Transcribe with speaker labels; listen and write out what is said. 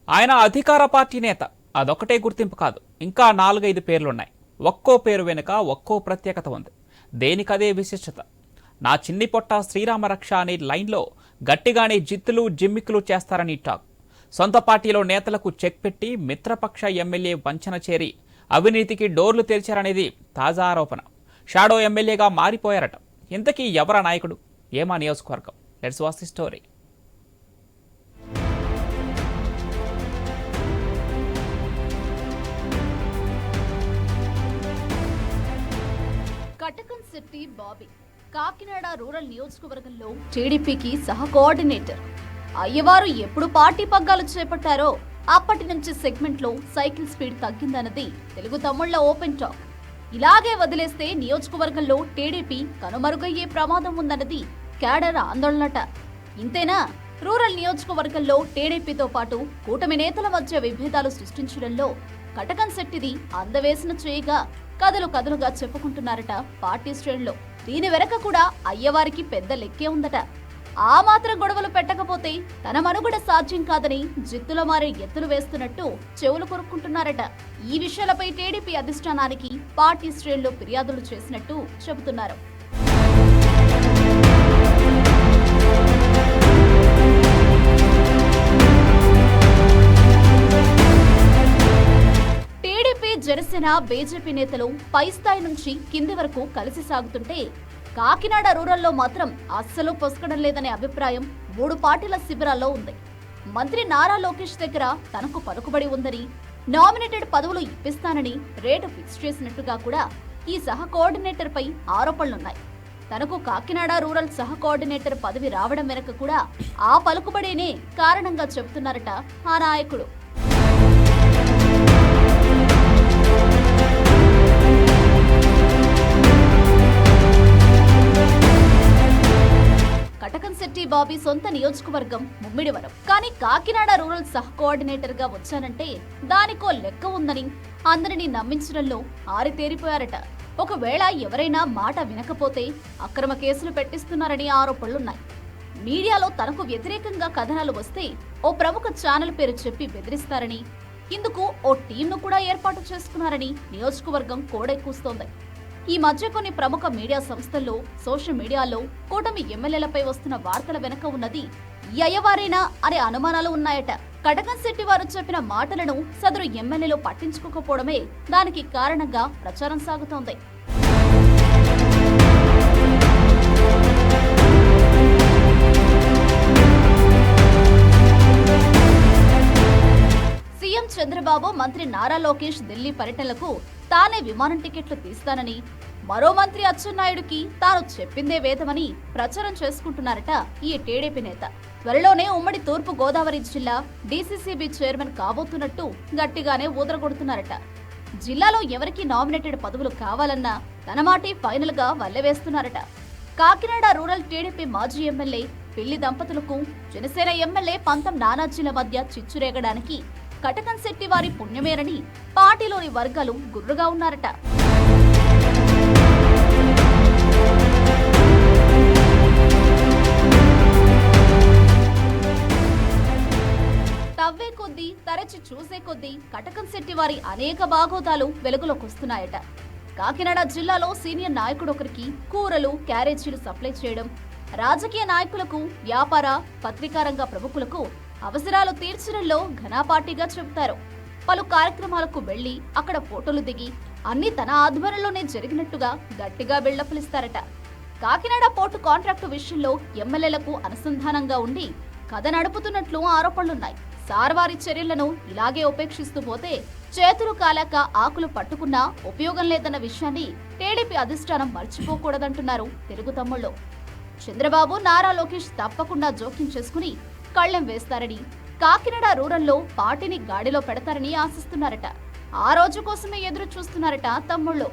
Speaker 1: ఆయన అధికార పార్టీ నేత. అదొకటే గుర్తింపు కాదు, ఇంకా 4-5 పేర్లున్నాయి. ఒక్కో పేరు వెనుక ఒక్కో ప్రత్యేకత ఉంది. దేనికదే విశిష్టత. నా చిన్ని పొట్ట శ్రీరామరక్ష అనే లైన్లో గట్టిగానే జిత్తులు జిమ్మిక్కులు చేస్తారని టాక్. సొంత పార్టీలో నేతలకు చెక్ పెట్టి మిత్రపక్ష ఎమ్మెల్యే వంచన చేరి అవినీతికి డోర్లు తెరిచారనేది తాజా ఆరోపణ. షాడో ఎమ్మెల్యేగా మారిపోయారట. ఇంతకీ ఎవరా నాయకుడు, ఏమా నియోజకవర్గం? Let's watch the story.
Speaker 2: Katakamsetti Bobby Kakinada rural నియోజకవర్గంలో టీడీపీకి సహ కోఆర్డినేటర్. అయ్యవారు ఎప్పుడు పార్టీ పగ్గాలు చేపట్టారో అప్పటి నుంచి సెగ్మెంట్ లో సైకిల్ స్పీడ్ తగ్గిందన్నది తెలుగు తమ్ముళ్ల ఓపెన్ టాక్. ఇలాగే వదిలేస్తే నియోజకవర్గంలో టీడీపీ కనుమరుగయ్యే ప్రమాదం ఉందన్నది క్యాడర్ ఆందోళనట. ఇంతేనా, రూరల్ నియోజకవర్గంలో టీడీపీతో పాటు కూటమి నేతల మధ్య విభేదాలు సృష్టించడంలో కటకంశెట్టిది అందవేసిన చేయగా కథలు కథలుగా చెప్పుకుంటున్నారట పార్టీ శ్రేణులు. దీని వెనక కూడా అయ్యవారికి పెద్ద లెక్కే ఉందట. ఆ మాత్రం గొడవలు పెట్టకపోతే తన మనుగడ సాధ్యం కాదని జిత్తుల మారే ఎత్తులు వేస్తున్నట్టు చెవులు కొరుక్కుంటున్నారట. ఈ విషయాలపై టీడీపీ అధిష్టానానికి పార్టీ శ్రేణులు ఫిర్యాదులు చేసినట్టు చెబుతున్నారు. జనసేన బీజేపీ నేతలు పై స్థాయి నుంచి కింది వరకు కలిసి సాగుతుంటే కాకినాడ రూరల్లో మాత్రం అస్సలు పొసకడం లేదనే అభిప్రాయం 3 పార్టీల శిబిరాల్లో ఉంది. మంత్రి నారా లోకేష్ దగ్గర తనకు పలుకుబడి ఉందని, నామినేటెడ్ పదవులు ఇప్పిస్తానని రేటు ఫిక్స్ చేసినట్టుగా కూడా ఈ సహ కోఆర్డినేటర్ పై ఆరోపణలున్నాయి. తనకు కాకినాడ రూరల్ సహ కోఆర్డినేటర్ పదవి రావడం వెనక కూడా ఆ పలుకుబడేనే కారణంగా చెబుతున్నారట ఆ నాయకుడు. కటకంశెట్టి బాబీ సొంత నియోజకవర్గం ముమ్మిడివరం. కానీ కాకినాడ రూరల్ సహ కోఆర్డినేటర్ గా వచ్చానంటే దానికో లెక్క ఉందని అందరినీ నమ్మించడంలో ఆరితేరిపోయారట. ఒకవేళ ఎవరైనా మాట వినకపోతే అక్రమ కేసులు పెట్టిస్తున్నారని ఆరోపణలున్నాయి. మీడియాలో తనకు వ్యతిరేకంగా కథనాలు వస్తే ఓ ప్రముఖ ఛానల్ పేరు చెప్పి బెదిరిస్తారని, ఇందుకు ఓ టీంను కూడా ఏర్పాటు చేసుకున్నారని నియోజకవర్గం కోడెక్కుస్తోంది. ఈ మధ్య కొన్ని ప్రముఖ మీడియా సంస్థల్లో, సోషల్ మీడియాలో కూటమి ఎమ్మెల్యేలపై వస్తున్న వార్తల వెనక ఉన్నది ఈ అయ్యవారేనా అనే అనుమానాలు ఉన్నాయట. కటకంశెట్టి వారు చెప్పిన మాటలను సదరు ఎమ్మెల్యేలు పట్టించుకోకపోవడమే దానికి కారణంగా ప్రచారం సాగుతోంది. సీఎం చంద్రబాబు, మంత్రి నారా లోకేష్ ఢిల్లీ పర్యటనలకు తానే విమానం టికెట్లు తీస్తానని, మరో మంత్రి అచ్చెన్నాయుడికి తాను చెప్పిందే వేదమని ప్రచారం చేసుకుంటున్నారట ఈ టీడీపీ నేత. త్వరలోనే ఉమ్మడి తూర్పు గోదావరి జిల్లా డీసీసీబీ చైర్మన్ కాబోతున్నట్టు గట్టిగానే ఊదరగొడుతున్నారట. జిల్లాలో ఎవరికి నామినేటెడ్ పదవులు కావాలన్నా తన మాటే ఫైనల్ గా వల్లెవేస్తున్నారట. కాకినాడ రూరల్ టీడీపీ మాజీ ఎమ్మెల్యే పిల్లి దంపతులకు జనసేన ఎమ్మెల్యే పంతం నానాజీల మధ్య చిచ్చురేగడానికి కటకంశెట్టి వారి పుణ్యమేనని పార్టీలోని వర్గాలు గుర్రుగా ఉన్నారట. తవ్వే కొద్దీ, తరచి చూసే కొద్దీ కటకంశెట్టి వారి అనేక బాగోతాలు వెలుగులోకొస్తున్నాయట. కాకినాడ జిల్లాలో సీనియర్ నాయకుడొకరికి కూరలు, క్యారేజీలు సప్లై చేయడం, రాజకీయ నాయకులకు, వ్యాపార, పత్రికా రంగ ప్రముఖులకు అవసరాలు తీర్చడంలో ఘనాపార్టీగా చెబుతారు. పలు కార్యక్రమాలకు వెళ్లి అక్కడ ఫోటోలు దిగి అన్ని తన ఆధ్వర్యంలోనే జరిగినట్టుగా గట్టిగా బిల్డప్లిస్తారట. కాకినాడ పోర్టు కాంట్రాక్టు విషయంలో ఎమ్మెల్యేలకు అనుసంధానంగా ఉండి కథ నడుపుతున్నట్లు ఆరోపణలున్నాయి. సార్వారి చర్యలను ఇలాగే ఉపేక్షిస్తూ పోతే చేతులు కాలాక ఆకులు పట్టుకున్నా ఉపయోగం లేదన్న విషయాన్ని టీడీపీ అధిష్టానం మర్చిపోకూడదంటున్నారు తెలుగు తమ్ముళ్ళు. చంద్రబాబు, నారా లోకేష్ తప్పకుండా జోక్యం చేసుకుని కళ్లెం వేస్తారని, కాకినాడ రూరల్లో పార్టీని గాడిలో పెడతారని ఆశిస్తున్నారట. ఆ రోజు కోసమే ఎదురు చూస్తున్నారట తమ్ముళ్ళు.